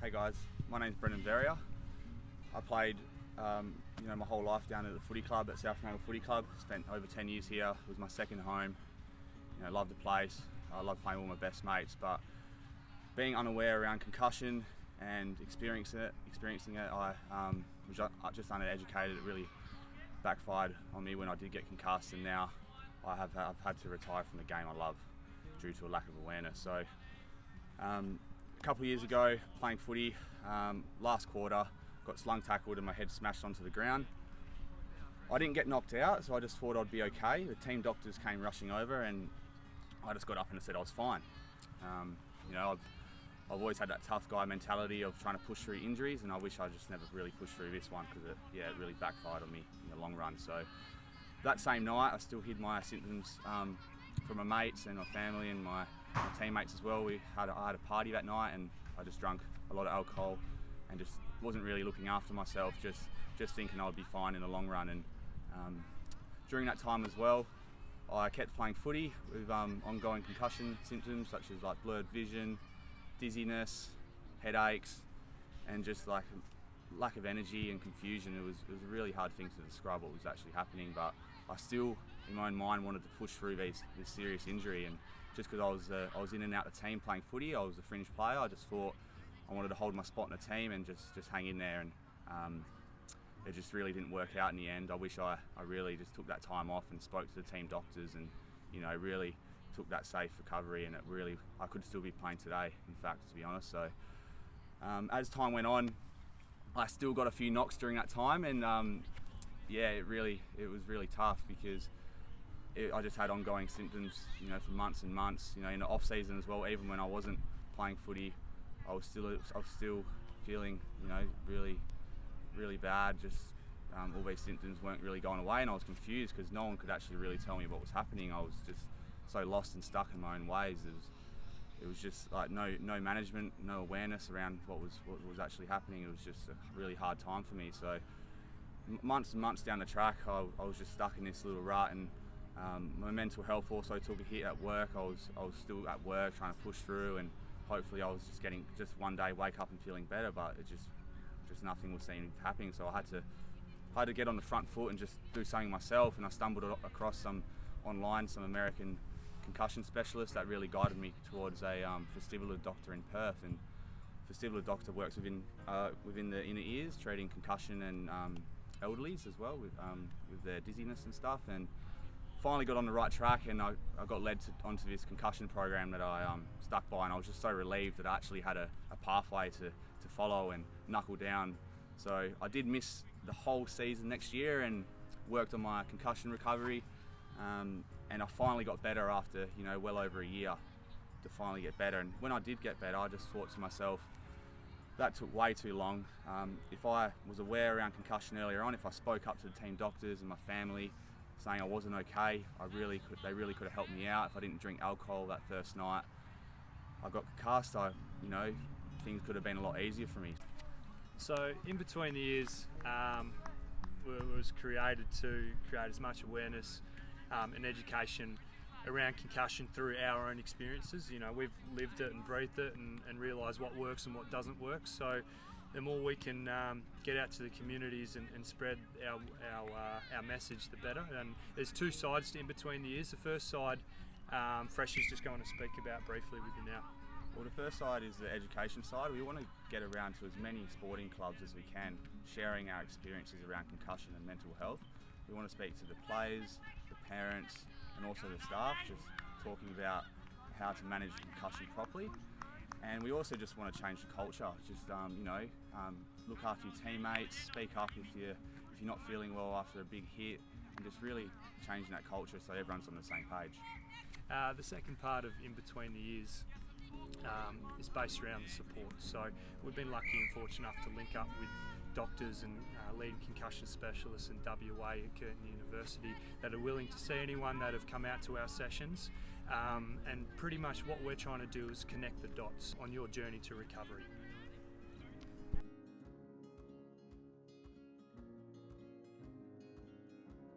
Hey guys, my name's Brendan Verrier. I played my whole life down at the footy club at South Fremantle Footy Club. Spent over 10 years here. It was my second home. Loved the place. I love playing with all my best mates, but being unaware around concussion and experiencing it, I was just undereducated. It really backfired on me when I did get concussed, and now I've had to retire from the game I love due to a lack of awareness. So a couple of years ago, playing footy, last quarter, got slung tackled and my head smashed onto the ground. I didn't get knocked out, so I just thought I'd be okay. The team doctors came rushing over and I just got up and said I was fine. I've always had that tough guy mentality of trying to push through injuries, and I wish I just never really pushed through this one because it really backfired on me in the long run. So that same night, I still hid my symptoms from my mates and my family and my teammates as well. I had a party that night, and I just drank a lot of alcohol and just wasn't really looking after myself, just thinking I would be fine in the long run. And during that time as well, I kept playing footy with ongoing concussion symptoms such as like blurred vision, dizziness, headaches, and just like lack of energy and confusion. It was a really hard thing to describe what was actually happening, but I still, in my own mind, wanted to push through this serious injury. And just because I was in and out of the team playing footy, I was a fringe player, I just thought I wanted to hold my spot in the team and just hang in there. And it just really didn't work out in the end. I wish I really just took that time off and spoke to the team doctors and really took that safe recovery, and I could still be playing today, in fact, to be honest. So as time went on, I still got a few knocks during that time, and it was really tough because I just had ongoing symptoms for months and months. In the off season as well, even when I wasn't playing footy, I was still feeling really bad. Just all these symptoms weren't really going away, and I was confused because no one could actually really tell me what was happening. I was just so lost and stuck in my own ways. It was just like no management, no awareness around what was actually happening. It was just a really hard time for me. So months and months down the track, I was just stuck in this little rut, and my mental health also took a hit at work. I was still at work trying to push through, and hopefully I was just one day wake up and feeling better, but it just nothing was seeming happening. So I had to get on the front foot and just do something myself, and I stumbled across some American concussion specialists that really guided me towards a vestibular doctor in Perth. And vestibular doctor works within the inner ears, treating concussion and elderlies as well with their dizziness and stuff. And finally got on the right track, and I got led onto this concussion program that I stuck by, and I was just so relieved that I actually had a pathway to follow and knuckle down. So I did miss the whole season next year and worked on my concussion recovery, and I finally got better after well over a year to finally get better. And when I did get better, I just thought to myself, that took way too long. If I was aware around concussion earlier on, if I spoke up to the team doctors and my family saying I wasn't okay, they really could have helped me out. If I didn't drink alcohol that first night I got concussed, things could have been a lot easier for me. So in between the years, it was created to create as much awareness and education around concussion through our own experiences. We've lived it and breathed it and realised what works and what doesn't work. So the more we can get out to the communities and spread our message, the better. And there's two sides to In Between the Years. The first side, Fresh is just going to speak about briefly with you now. Well, the first side is the education side. We want to get around to as many sporting clubs as we can, sharing our experiences around concussion and mental health. We want to speak to the players, the parents, and also the staff, just talking about how to manage concussion properly. And we also just want to change the culture. Just look after your teammates, speak up if you're not feeling well after a big hit, and just really changing that culture so everyone's on the same page. The second part of In Between the Years is based around the support. So we've been lucky and fortunate enough to link up with doctors and leading concussion specialists in WA at Curtin University that are willing to see anyone that have come out to our sessions, and pretty much what we're trying to do is connect the dots on your journey to recovery.